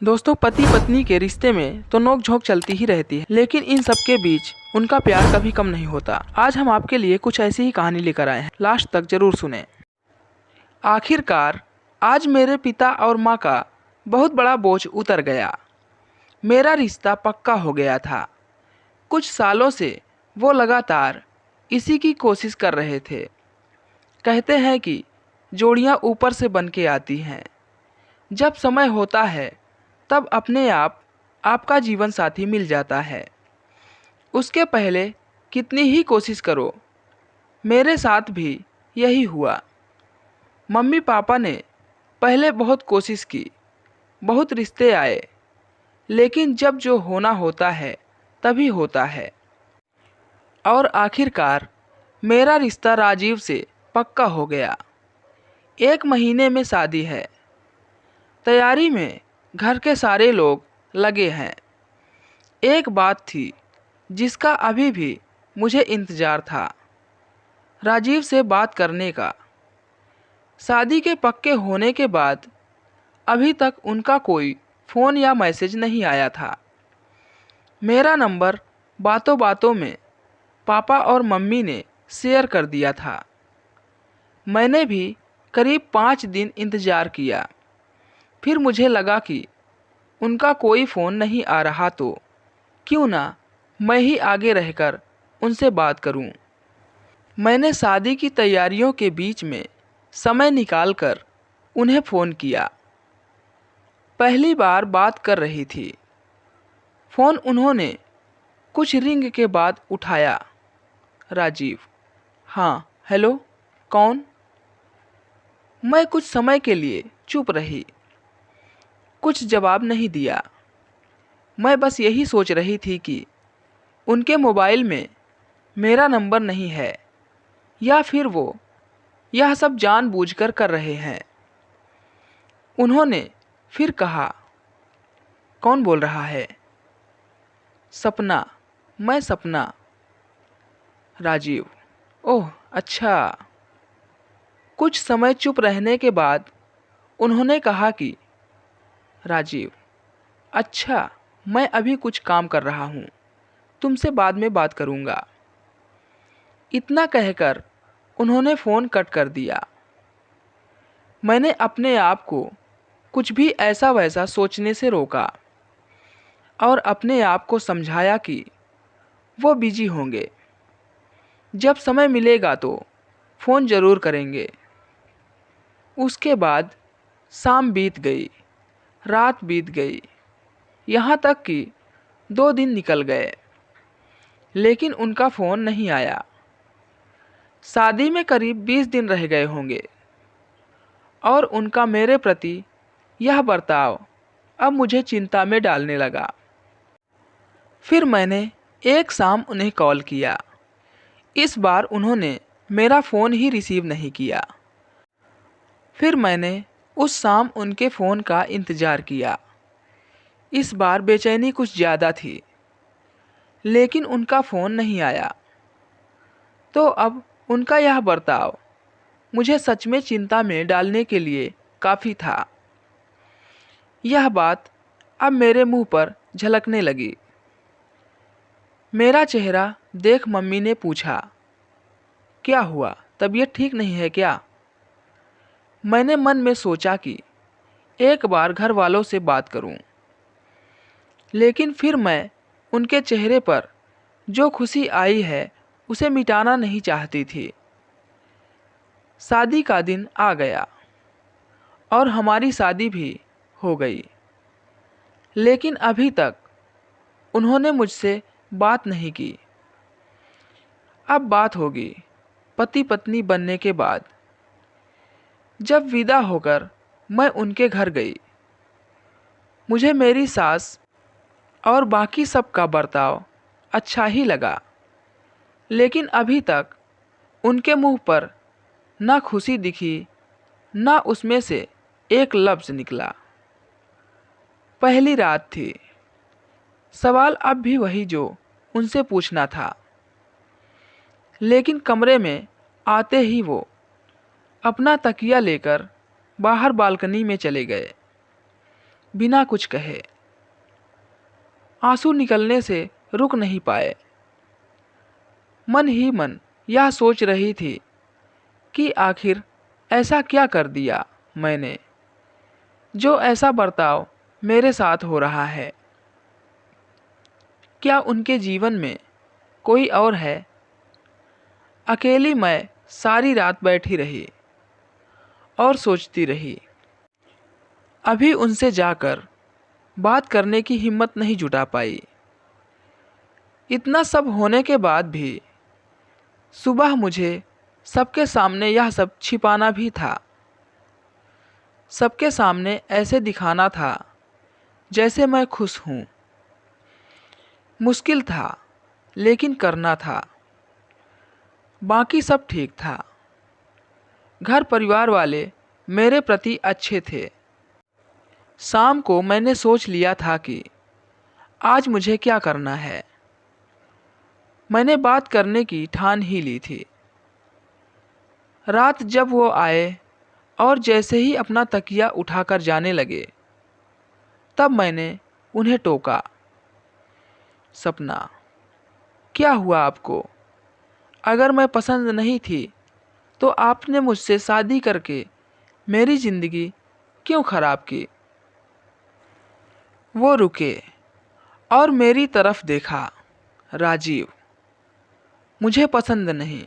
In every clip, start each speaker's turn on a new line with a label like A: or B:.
A: दोस्तों, पति पत्नी के रिश्ते में तो नोक झोंक चलती ही रहती है, लेकिन इन सब के बीच उनका प्यार कभी कम नहीं होता। आज हम आपके लिए कुछ ऐसी ही कहानी लेकर आए हैं, लास्ट तक जरूर सुने। आखिरकार आज मेरे पिता और माँ का बहुत बड़ा बोझ उतर गया। मेरा रिश्ता पक्का हो गया था। कुछ सालों से वो लगातार इसी की कोशिश कर रहे थे। कहते हैं कि जोड़ियाँ ऊपर से बन के आती हैं। जब समय होता है तब अपने आप आपका जीवन साथी मिल जाता है। उसके पहले कितनी ही कोशिश करो, मेरे साथ भी यही हुआ। मम्मी पापा ने पहले बहुत कोशिश की, बहुत रिश्ते आए, लेकिन जब जो होना होता है तभी होता है। और आखिरकार मेरा रिश्ता राजीव से पक्का हो गया। 1 महीने में शादी है। तैयारी में घर के सारे लोग लगे हैं। एक बात थी जिसका अभी भी मुझे इंतज़ार था, राजीव से बात करने का। शादी के पक्के होने के बाद अभी तक उनका कोई फ़ोन या मैसेज नहीं आया था। मेरा नंबर बातों बातों में पापा और मम्मी ने शेयर कर दिया था। मैंने भी करीब 5 दिन इंतज़ार किया। फिर मुझे लगा कि उनका कोई फ़ोन नहीं आ रहा तो क्यों ना मैं ही आगे रहकर उनसे बात करूं। मैंने शादी की तैयारियों के बीच में समय निकालकर उन्हें फ़ोन किया। पहली बार बात कर रही थी। फ़ोन उन्होंने कुछ रिंग के बाद उठाया। राजीव। हाँ, हेलो, कौन? मैं कुछ समय के लिए चुप रही, कुछ जवाब नहीं दिया। मैं बस यही सोच रही थी कि उनके मोबाइल में मेरा नंबर नहीं है या फिर वो यह सब जानबूझकर कर रहे हैं। उन्होंने फिर कहा, कौन बोल रहा है? सपना। मैं सपना। राजीव। ओह अच्छा। कुछ समय चुप रहने के बाद उन्होंने कहा कि राजीव, अच्छा, मैं अभी कुछ काम कर रहा हूँ, तुमसे बाद में बात करूँगा। इतना कहकर उन्होंने फ़ोन कट कर दिया। मैंने अपने आप को कुछ भी ऐसा वैसा सोचने से रोका और अपने आप को समझाया कि वो बिजी होंगे, जब समय मिलेगा तो फ़ोन ज़रूर करेंगे। उसके बाद शाम बीत गई, रात बीत गई, यहाँ तक कि 2 दिन निकल गए, लेकिन उनका फ़ोन नहीं आया। शादी में करीब 20 दिन रह गए होंगे और उनका मेरे प्रति यह बर्ताव अब मुझे चिंता में डालने लगा। फिर मैंने एक शाम उन्हें कॉल किया। इस बार उन्होंने मेरा फ़ोन ही रिसीव नहीं किया। फिर मैंने उस शाम उनके फ़ोन का इंतज़ार किया। इस बार बेचैनी कुछ ज़्यादा थी, लेकिन उनका फ़ोन नहीं आया। तो अब उनका यह बर्ताव मुझे सच में चिंता में डालने के लिए काफ़ी था। यह बात अब मेरे मुंह पर झलकने लगी। मेरा चेहरा देख मम्मी ने पूछा, क्या हुआ, तबीयत ठीक नहीं है क्या? मैंने मन में सोचा कि एक बार घर वालों से बात करूं, लेकिन फिर मैं उनके चेहरे पर जो खुशी आई है उसे मिटाना नहीं चाहती थी। शादी का दिन आ गया और हमारी शादी भी हो गई, लेकिन अभी तक उन्होंने मुझसे बात नहीं की। अब बात होगी पति पत्नी बनने के बाद। जब विदा होकर मैं उनके घर गई, मुझे मेरी सास और बाकी सब का बर्ताव अच्छा ही लगा, लेकिन अभी तक उनके मुंह पर ना खुशी दिखी, ना उसमें से एक लफ्ज़ निकला। पहली रात थी। सवाल अब भी वही जो उनसे पूछना था, लेकिन कमरे में आते ही वो अपना तकिया लेकर बाहर बालकनी में चले गए। बिना कुछ कहे। आंसू निकलने से रुक नहीं पाए। मन ही मन यह सोच रही थी कि आखिर ऐसा क्या कर दिया मैंने, जो ऐसा बर्ताव मेरे साथ हो रहा है। क्या उनके जीवन में कोई और है? अकेली मैं सारी रात बैठी रही और सोचती रही। अभी उनसे जाकर बात करने की हिम्मत नहीं जुटा पाई। इतना सब होने के बाद भी सुबह मुझे सबके सामने यह सब छिपाना भी था। सबके सामने ऐसे दिखाना था जैसे मैं खुश हूँ। मुश्किल था, लेकिन करना था। बाकी सब ठीक था। घर परिवार वाले मेरे प्रति अच्छे थे। शाम को मैंने सोच लिया था कि आज मुझे क्या करना है। मैंने बात करने की ठान ही ली थी। रात जब वो आए और जैसे ही अपना तकिया उठाकर जाने लगे, तब मैंने उन्हें टोका। सपना, क्या हुआ आपको? अगर मैं पसंद नहीं थी तो आपने मुझसे शादी करके मेरी ज़िंदगी क्यों ख़राब की? वो रुके और मेरी तरफ देखा। राजीव, मुझे पसंद नहीं,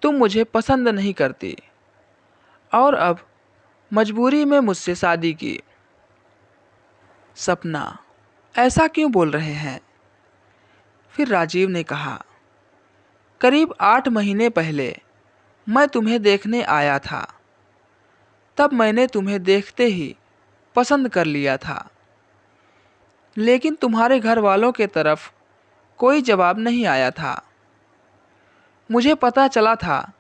A: तुम मुझे पसंद नहीं करती और अब मजबूरी में मुझसे शादी की। सपना, ऐसा क्यों बोल रहे हैं? फिर राजीव ने कहा, करीब 8 महीने पहले मैं तुम्हें देखने आया था। तब मैंने तुम्हें देखते ही पसंद कर लिया था, लेकिन तुम्हारे घर वालों के तरफ कोई जवाब नहीं आया था। मुझे पता चला था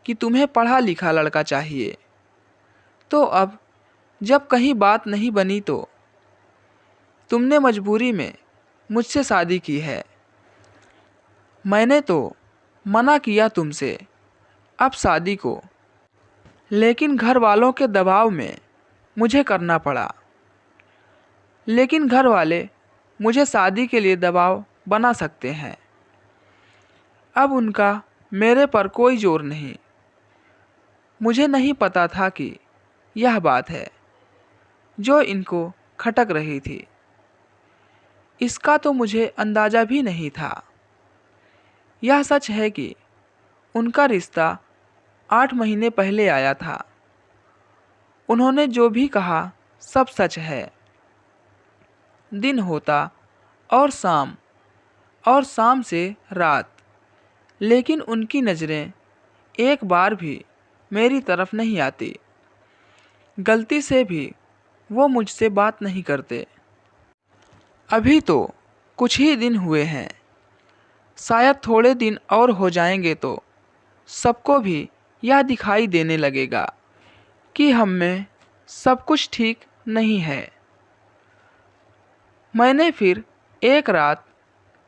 A: कि तुम्हें पढ़ा लिखा लड़का चाहिए। तो अब जब कहीं बात नहीं बनी तो तुमने मजबूरी में मुझसे शादी की है। मैंने तो मना किया तुमसे अब शादी को, लेकिन घर वालों के दबाव में मुझे करना पड़ा। लेकिन घर वाले मुझे शादी के लिए दबाव बना सकते हैं। अब उनका मेरे पर कोई जोर नहीं। मुझे नहीं पता था कि यह बात है जो इनको खटक रही थी। इसका तो मुझे अंदाज़ा भी नहीं था। यह सच है कि उनका रिश्ता 8 महीने पहले आया था। उन्होंने जो भी कहा सब सच है। दिन होता और शाम से रात, लेकिन उनकी नज़रें एक बार भी मेरी तरफ नहीं आती। गलती से भी वो मुझसे बात नहीं करते। अभी तो कुछ ही दिन हुए हैं, शायद थोड़े दिन और हो जाएंगे तो सबको भी यह दिखाई देने लगेगा कि हम में सब कुछ ठीक नहीं है। मैंने फिर एक रात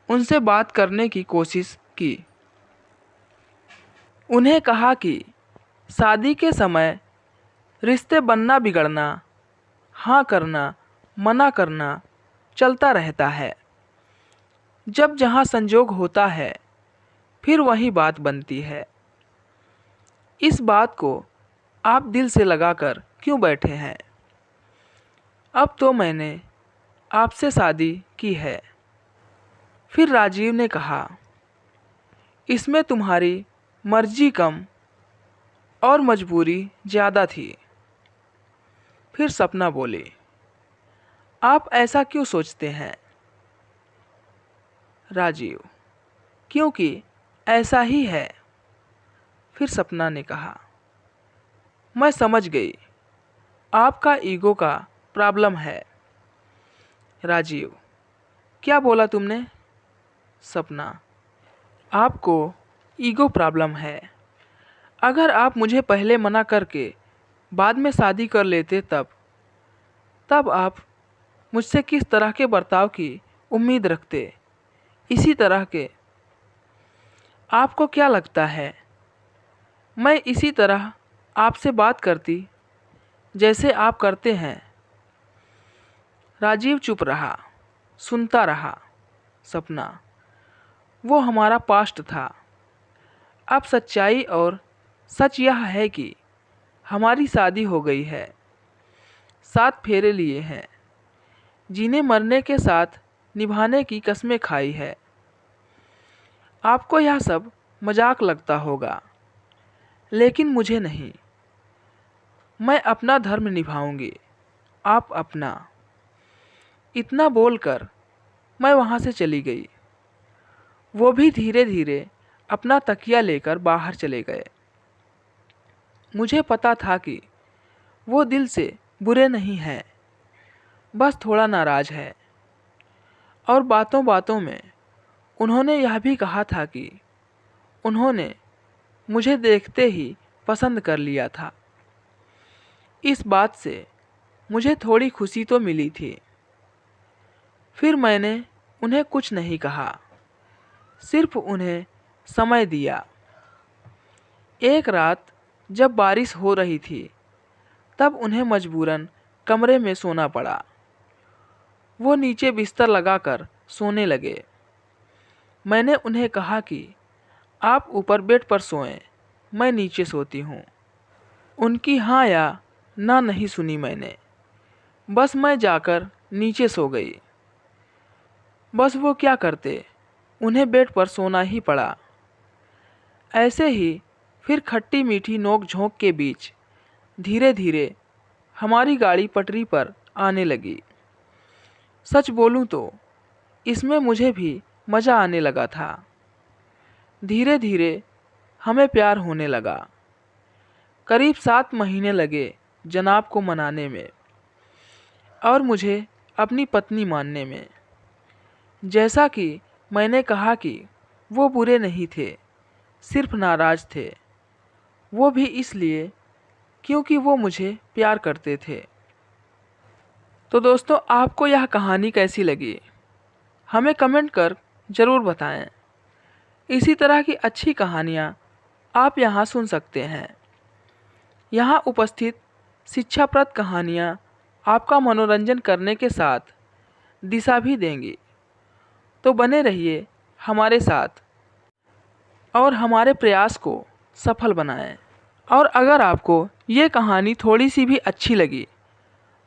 A: उनसे बात करने की कोशिश की। उन्हें कहा कि शादी के समय रिश्ते बनना बिगड़ना, हाँ करना मना करना चलता रहता है। जब जहाँ संजोग होता है फिर वही बात बनती है। इस बात को आप दिल से लगाकर क्यों बैठे हैं? अब तो मैंने आपसे शादी की है। फिर राजीव ने कहा, इसमें तुम्हारी मर्जी कम और मजबूरी ज़्यादा थी। फिर सपना बोली, आप ऐसा क्यों सोचते हैं? राजीव, क्योंकि ऐसा ही है। फिर सपना ने कहा, मैं समझ गई, आपका ईगो का प्रॉब्लम है। राजीव, क्या बोला तुमने? सपना, आपको ईगो प्रॉब्लम है। अगर आप मुझे पहले मना करके बाद में शादी कर लेते तब आप मुझसे किस तरह के बर्ताव की उम्मीद रखते? इसी तरह के। आपको क्या लगता है मैं इसी तरह आपसे बात करती जैसे आप करते हैं? राजीव चुप रहा, सुनता रहा। सपना, वो हमारा पास्ट था। अब सच्चाई और सच यह है कि हमारी शादी हो गई है, 7 फेरे लिए हैं, जीने मरने के साथ निभाने की कस्में खाई है। आपको यह सब मजाक लगता होगा, लेकिन मुझे नहीं। मैं अपना धर्म निभाऊंगी, आप अपना। इतना बोलकर मैं वहाँ से चली गई। वो भी धीरे धीरे अपना तकिया लेकर बाहर चले गए। मुझे पता था कि वो दिल से बुरे नहीं हैं, बस थोड़ा नाराज है। और बातों बातों में उन्होंने यह भी कहा था कि उन्होंने मुझे देखते ही पसंद कर लिया था। इस बात से मुझे थोड़ी खुशी तो मिली थी। फिर मैंने उन्हें कुछ नहीं कहा, सिर्फ उन्हें समय दिया। एक रात जब बारिश हो रही थी, तब उन्हें मजबूरन कमरे में सोना पड़ा। वो नीचे बिस्तर लगाकर सोने लगे। मैंने उन्हें कहा कि आप ऊपर बेड पर सोएं, मैं नीचे सोती हूँ। उनकी हाँ या ना नहीं सुनी मैंने, बस मैं जाकर नीचे सो गई। बस वो क्या करते, उन्हें बेड पर सोना ही पड़ा। ऐसे ही फिर खट्टी मीठी नोक झोंक के बीच धीरे धीरे हमारी गाड़ी पटरी पर आने लगी। सच बोलूं तो इसमें मुझे भी मज़ा आने लगा था। धीरे धीरे हमें प्यार होने लगा। करीब 7 महीने लगे जनाब को मनाने में और मुझे अपनी पत्नी मानने में। जैसा कि मैंने कहा कि वो बुरे नहीं थे, सिर्फ नाराज़ थे। वो भी इसलिए क्योंकि वो मुझे प्यार करते थे। तो दोस्तों, आपको यह कहानी कैसी लगी हमें कमेंट कर ज़रूर बताएं। इसी तरह की अच्छी कहानियाँ आप यहाँ सुन सकते हैं। यहाँ उपस्थित शिक्षाप्रद कहानियाँ आपका मनोरंजन करने के साथ दिशा भी देंगी। तो बने रहिए हमारे साथ और हमारे प्रयास को सफल बनाएं। और अगर आपको ये कहानी थोड़ी सी भी अच्छी लगी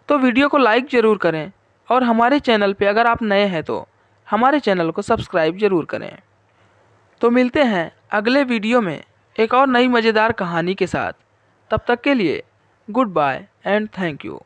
A: तो वीडियो को लाइक ज़रूर करें और हमारे चैनल पे अगर आप नए हैं तो हमारे चैनल को सब्सक्राइब ज़रूर करें। तो मिलते हैं अगले वीडियो में एक और नई मज़ेदार कहानी के साथ। तब तक के लिए goodbye and thank you.